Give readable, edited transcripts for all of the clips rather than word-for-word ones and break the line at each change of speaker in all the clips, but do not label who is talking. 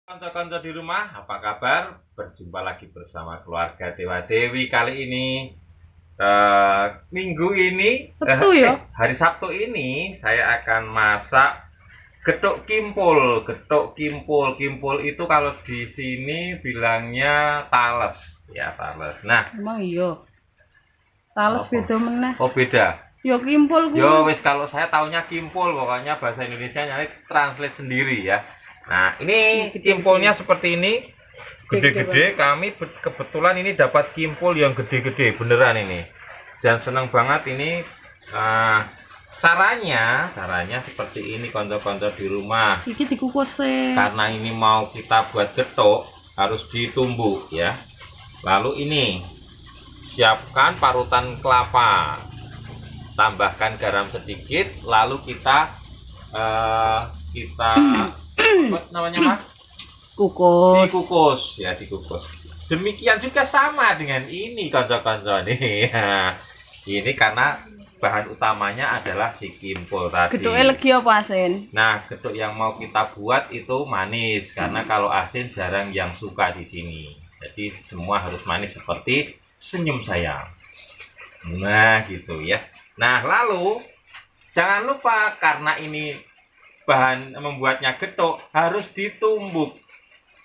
Kanca-kanca di rumah, apa kabar? Berjumpa lagi bersama keluarga Dewa Dewi kali ini. Minggu ini,
Sabtu ya?
hari Sabtu ini saya akan masak getuk kimpul. Getuk kimpul, kimpul itu kalau di sini bilangnya tales, ya tales. Nah,
Emang iya. Tales
apa?
beda meneh.
Oh beda.
Ya kimpul ku.
Yo wis kalau saya taunya kimpul, pokoknya bahasa Indonesia nyari translate sendiri ya. Nah, ini
Gede-gede.
kimpulnya seperti ini. Gede-gede,
Gede-gede
kami kebetulan ini dapat kimpul yang gede-gede beneran ini. Dan seneng banget ini. Caranya seperti ini konco-konco di rumah.
Iki dikukus e.
Karena ini mau kita buat getuk, harus ditumbuk ya. Lalu ini siapkan parutan kelapa. Tambahkan garam sedikit, lalu kita apa namanya Mas?
Kukus.
Dikukus ya, dikukus. Demikian juga sama dengan ini kanca-kanca nih. Ini karena bahan utamanya adalah si kimpul tadi.
Getuke legi apa asin?
Nah, getuk yang mau kita buat itu manis karena kalau asin jarang yang suka di sini. Jadi semua harus manis seperti senyum saya. Nah, gitu ya. Nah, lalu jangan lupa karena ini bahan membuatnya getuk harus ditumbuk.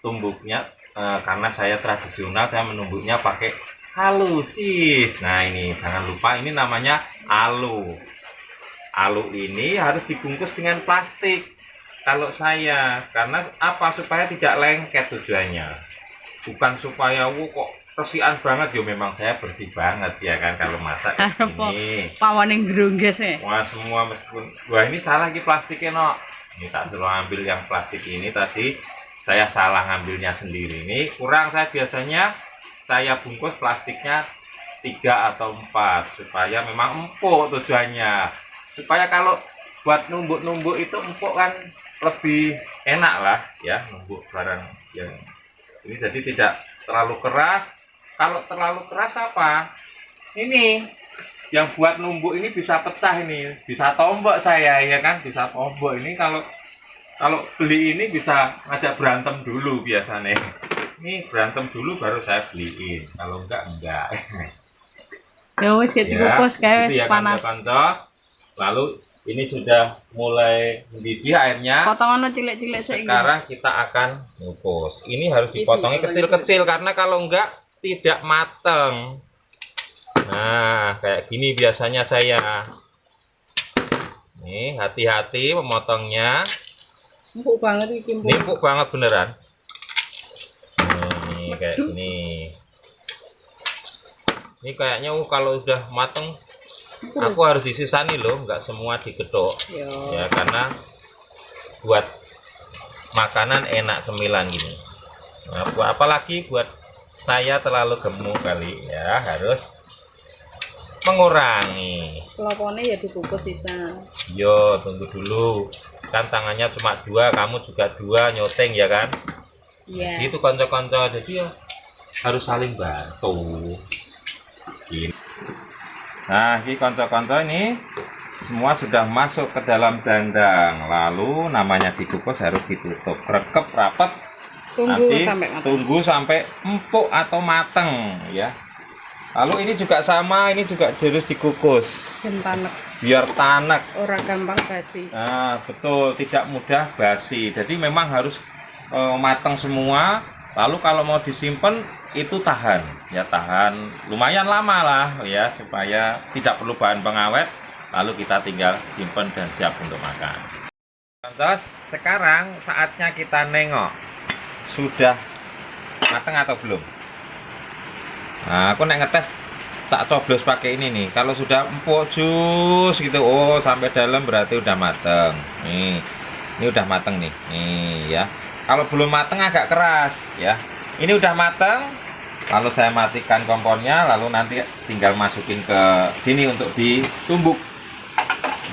Tumbuknya karena saya tradisional, saya menumbuknya pakai halusis. Nah, ini jangan lupa ini namanya alu. Alu ini harus dibungkus dengan plastik. Kalau saya, karena apa? Supaya tidak lengket tujuannya. Bukan supaya kok kesian banget, yo memang saya bersih banget ya kan kalau masak ini.
Pawane grongges e.
Wah semua meskipun wah ini salah lagi plastiknya no. Ini tak suruh ambil yang plastik ini tadi saya salah ngambilnya sendiri. Ini kurang, saya biasanya saya bungkus plastiknya 3 atau 4 supaya memang empuk tujuannya. Supaya kalau buat numbuk-numbuk itu empuk kan lebih enak lah ya, numbuk barang yang ini jadi tidak terlalu keras. Kalau terlalu keras apa? Ini yang buat numbuk ini bisa pecah ini, bisa tombok saya ya kan, bisa tombok ini kalau beli ini bisa ngajak berantem dulu biasanya. Ini berantem dulu baru saya beliin. Kalau enggak.
Ya wis dikukus kae wis
ya,
panas.
kanca-kanca. Lalu ini sudah mulai mendidih airnya.
Potongan cilik-cilik sik iki.
Sekarang kita akan ngukus. Ini harus dipotongnya kecil-kecil karena kalau enggak tidak mateng. Nah, kayak gini biasanya saya. Nih, hati-hati memotongnya.
Empuk banget iki
Ini empuk banget beneran. Nih, kayak gini. Ini kayaknya kalau udah mateng aku harus disisani loh, nggak semua digetuk. Ya, karena buat makanan enak cemilan gini. Nah, apalagi buat saya terlalu gemuk kali ya, harus mengurangi.
Kelopone ya dikukus sisa.
Yo, tunggu dulu. Kan tangannya cuma 2, kamu juga 2 nyoteng ya kan?
Iya.
Itu konco-konco, jadi ya harus saling bantu. Gini. Nah, ini konco-konco ini semua sudah masuk ke dalam dandang. Lalu namanya dikukus harus ditutup, rekep rapat. Tunggu sampai empuk atau mateng ya. Lalu ini juga sama, ini juga harus dikukus. Biar tanek.
Orang gampang basi.
Nah, betul, tidak mudah basi. Jadi memang harus mateng semua. Lalu kalau mau disimpan itu tahan, ya tahan lumayan lama lah ya supaya tidak perlu bahan pengawet. Lalu kita tinggal simpan dan siap untuk makan. Terus sekarang saatnya kita nengok. Sudah mateng atau belum? Nah, aku ngetes tak coblos pakai ini nih. Kalau sudah empuk jus gitu, oh sampai dalam berarti udah mateng. Nih, ini udah mateng nih. Nih ya. Kalau belum mateng agak keras ya. Ini udah mateng. Lalu saya matikan kompornya, lalu nanti tinggal masukin ke sini untuk ditumbuk.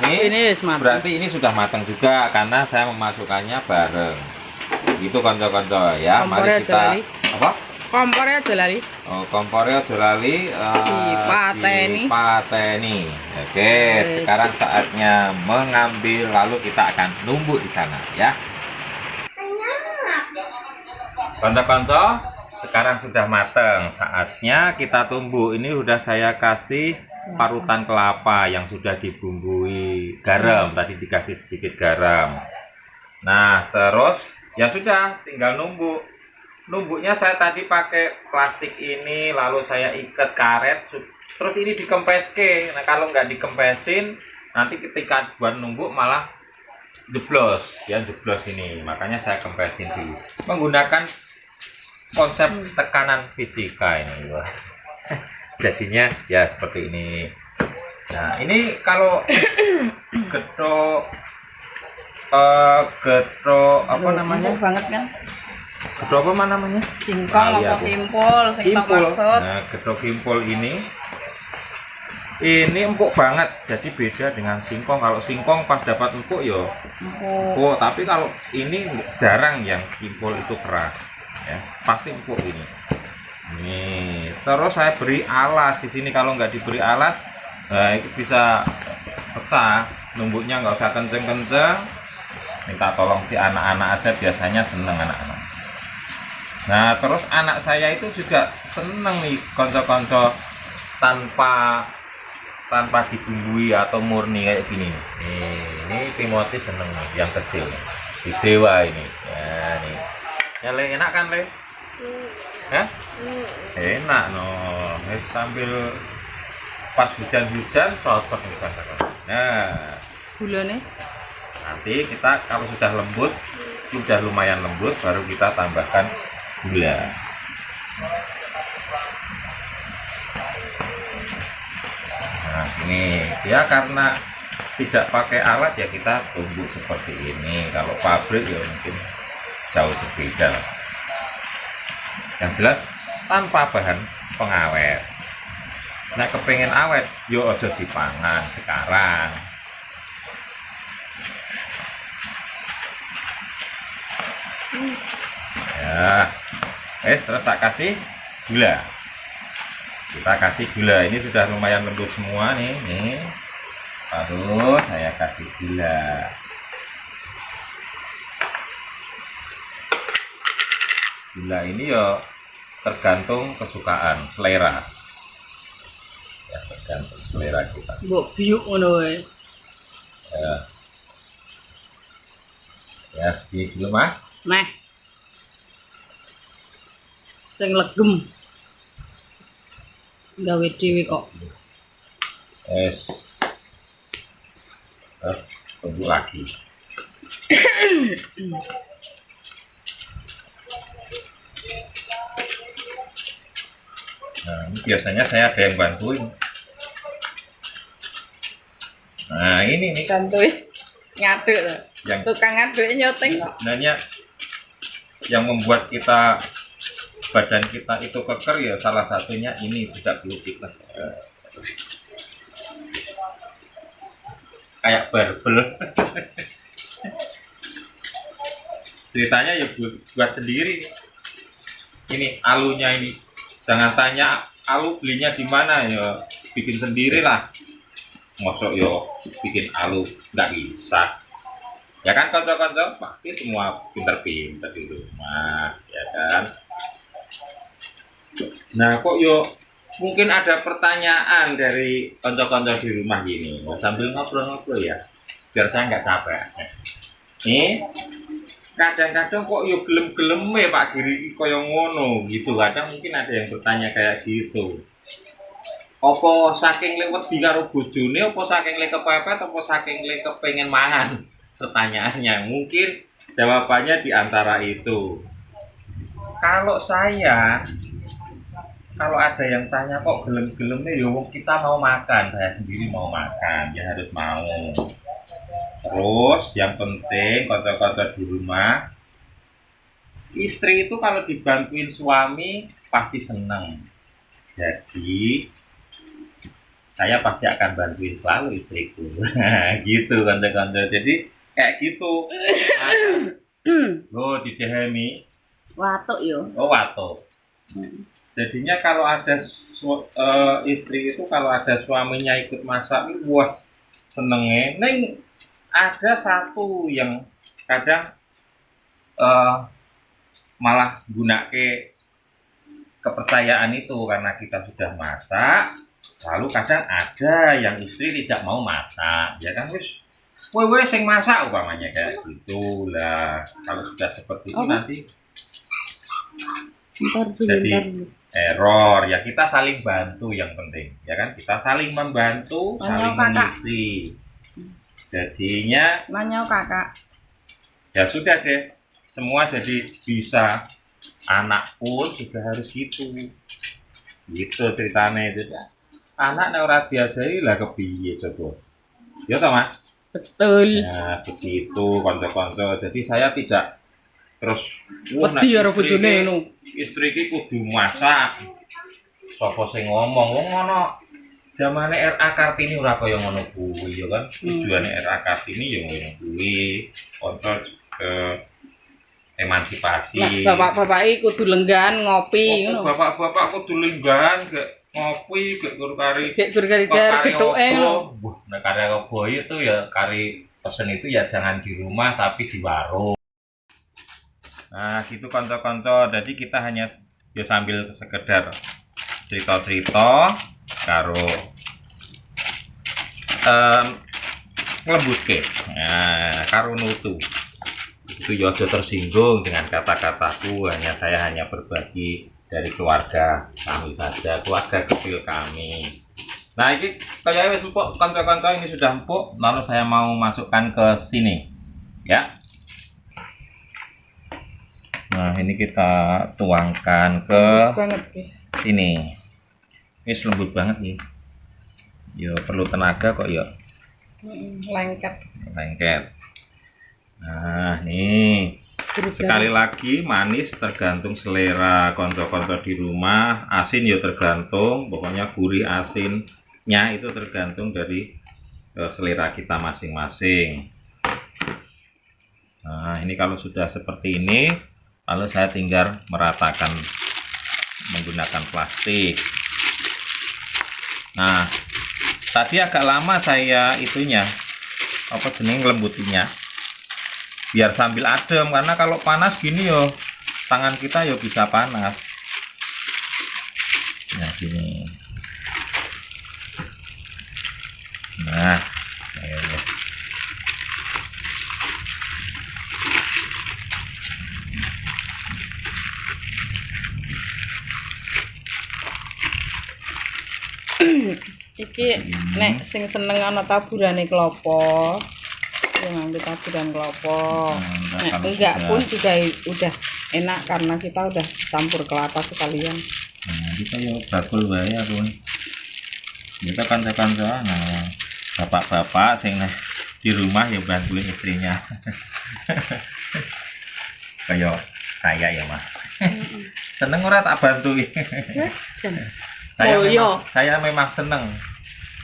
Ini berarti ini sudah matang juga karena saya memasukkannya bareng. Itu konco-konco ya. Mari kita apa?
Kompornya aja lali.
Oh, kompornya aja lali. Dipateni. Oke, sekarang saatnya mengambil lalu kita akan numbuk di sana ya. Konco-konco, sekarang sudah mateng. Saatnya kita tumbuk. Ini sudah saya kasih parutan kelapa yang sudah dibumbui garam. Tadi dikasih sedikit garam. Nah, terus ya sudah, tinggal numbuk. Numbuknya saya tadi pakai plastik ini, lalu saya ikat karet. Terus ini dikempeske. Nah, kalau nggak dikempesin, nanti ketika buat numbuk malah jeblos. Ya, jeblos ini. Makanya saya kempesin dulu. Menggunakan konsep tekanan fisika ini. Jadinya ya seperti ini. Nah, ini kalau getok apa namanya?
Empuk banget kan?
Getok apa namanya?
Singkong
iya,
atau kimpul,
Kimpul.
maksud.
Nah, getok kimpul ini empuk banget. Jadi beda dengan singkong. Kalau singkong pas dapat empuk ya
Empuk.
tapi kalau ini jarang yang kimpul itu keras. Ya, pasti empuk ini. Nih, terus saya beri alas di sini. Kalau nggak diberi alas, nah itu bisa pecah. Numbuknya nggak usah kenceng-kenceng. Minta tolong si anak-anak aja, biasanya seneng anak-anak. Nah, terus anak saya itu juga seneng nih konco-konco tanpa dibumbui atau murni kayak gini. Nih, ini Timothy seneng nih, yang kecil nih. Si Dewa ini. Ya, nih. Ya, Le, enak kan, Le? Hah? Enak, no. Sambil pas hujan-hujan cocok nih kan. Nah,
Gulanya?
nanti kita kalau sudah lembut, sudah lumayan lembut, baru kita tambahkan gula. Nah, ini dia karena tidak pakai alat ya kita tumbuk seperti ini. Kalau pabrik ya mungkin jauh berbeda. Yang jelas tanpa bahan pengawet. Nah, kepengen awet, yo ojo dipangan sekarang. Ya, terus tak kasih gula. Kita kasih gula. Ini sudah lumayan lembut semua nih. Baru saya kasih gula. Gula ini ya tergantung kesukaan, selera. Ya, tergantung selera kita.
Mbok biuk ngono wae.
Ya, sedikit dulu mah.
Meh. Sing legem. Gawe dhewe kok.
Terus tunggu lagi. Nah, ini biasanya saya ada yang bantuin. Nah, ini nih
Bantuin ngaduk lho.
yang
Tukang ngaduk nyoting kok.
sebenarnya yang membuat kita badan kita itu keker ya salah satunya ini tidak perlu fitness. Kayak barbel. Ceritanya ya buat sendiri nih. Ini alunya ini. Jangan tanya alu belinya di mana, ya bikin sendiri lah. Mosok yo bikin alu nggak bisa. Ya kan konco-konco, pasti semua pinter-pinter di rumah, ya kan. Nah, kok yo mungkin ada pertanyaan dari konco-konco di rumah gini. Sambil ngobrol-ngobrol ya, biar saya nggak capek. Nih, kadang-kadang kok yo gelem-gelem Pak Giri koyo ngono gitu. Kadang mungkin ada yang bertanya kayak gitu. Apa saking lewat di karo bojone, apa saking le kepepet, apa saking le kepengen mangan? Pertanyaannya mungkin jawabannya di antara itu. Kalau ada yang tanya kok gelem-gelemnya, ya kita mau makan, saya sendiri mau makan, ya harus mau. Terus yang penting konco-konco di rumah, istri itu kalau dibantuin suami pasti seneng. Jadi saya pasti akan bantuin selalu istriku. Gitu konco-konco. Jadi kayak gitu. Lo dipahami?
Watuk yo.
Oh, watuk. Jadinya kalau ada istri itu kalau ada suaminya ikut masak, wah senengnya. Neng ada satu yang kadang malah gunake kepercayaan itu karena kita sudah masak, lalu kadang ada yang istri tidak mau masak, ya kan wis wewe sing masak umpamanya kayak gitu lah. Kalau sudah seperti itu nanti jadi error. Ya kita saling bantu yang penting, ya kan kita saling membantu, saling mengisi. Jadinya
Nanya kakak.
ya sudah deh, semua jadi bisa. Anak pun juga harus gitu ceritanya itu. Anak nek ora diajari lah kepiye coba, ya toh Mas?
Betul.
Ya begitu konco-konco. Jadi saya tidak terus
Wedi karo bojone ngono.
istri iki kudu masak, sapa sing ngomong wong ngono. Zamane RA Kartini ora kaya ngono kuwi ya kan. Tujuane RA Kartini ya ngono kuwi, kontrol ke emansipasi.
Nah, bapak-bapak iki kudu lenggan ngopi ngono.
Bapak-bapak kudu lenggan gek ngopi, gek gur kari.
Gek gur kari kethuke ngono.
Wah, nek kari opo itu ya kari pesen itu ya jangan di rumah tapi di warung. Nah, gitu kanca-kanca. Jadi kita hanya ya sambil sekedar cerita-cerita karo ngelembutke. Nah, karo nutu. Itu ya aja tersinggung dengan kata-kataku, saya hanya berbagi dari keluarga kami saja, keluarga kecil kami. Nah, ini kayaknya wis empuk kanca-kanca, ini sudah empuk, lalu saya mau masukkan ke sini. Ya. Nah, ini kita tuangkan ke sini. Ini lembut banget nih. Ya perlu tenaga kok ya.
Lengket.
Nah, nih sekali lagi manis tergantung selera konco-konco di rumah, asin ya tergantung, pokoknya gurih asinnya itu tergantung dari selera kita masing-masing. Nah, ini kalau sudah seperti ini, lalu saya tinggal meratakan menggunakan plastik. Nah, tadi agak lama saya itunya apa jenis lembutinya, biar sambil adem, karena kalau panas gini yo tangan kita yo bisa panas. Nah gini. Nah, ayo.
Iki nek sing seneng ana taburane klopo, ya ngambil taburan klopo. Nek enggak pun juga udah enak karena kita udah campur kelapa sekalian.
Nah, kita yo bakul wae aku. Kita kanca-kanca, nah bapak-bapak sing di rumah ya bantuin istrinya. Kayak saya ya Mas. Seneng ora tak bantuin. Saya memang seneng.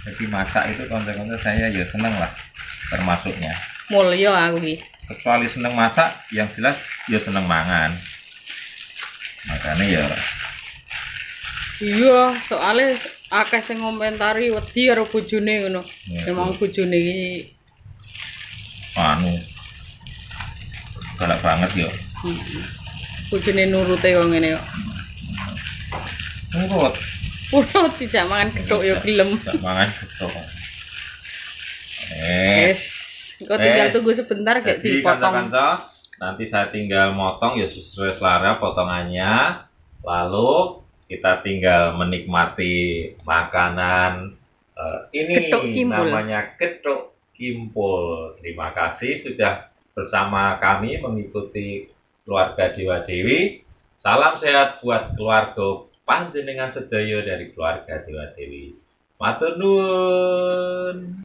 Jadi masak itu konten-konten saya ya seneng lah, termasuknya.
Mulya aku iki.
Kecuali seneng masak, yang jelas ya seneng mangan. Makanya ya.
Iya, soalnya akeh sing ngomentari wedi karo bojone ngono. Memang bojone iki
anu galak banget ya.
Bojone nurute kok ngene kok.
Nurut.
Urut tidak mangan gethuk ya gelem.
Tidak mangan gethuk.
Kok tinggal tunggu sebentar kayak dipotong.
Nanti saya tinggal motong ya sesuai selera potongannya. Lalu kita tinggal menikmati makanan ini namanya gethuk kimpul. Terima kasih sudah bersama kami mengikuti keluarga Dewa Dewi. Salam sehat buat keluarga panjenengan sedaya dari keluarga Dewa Dewi. Matur nuwun.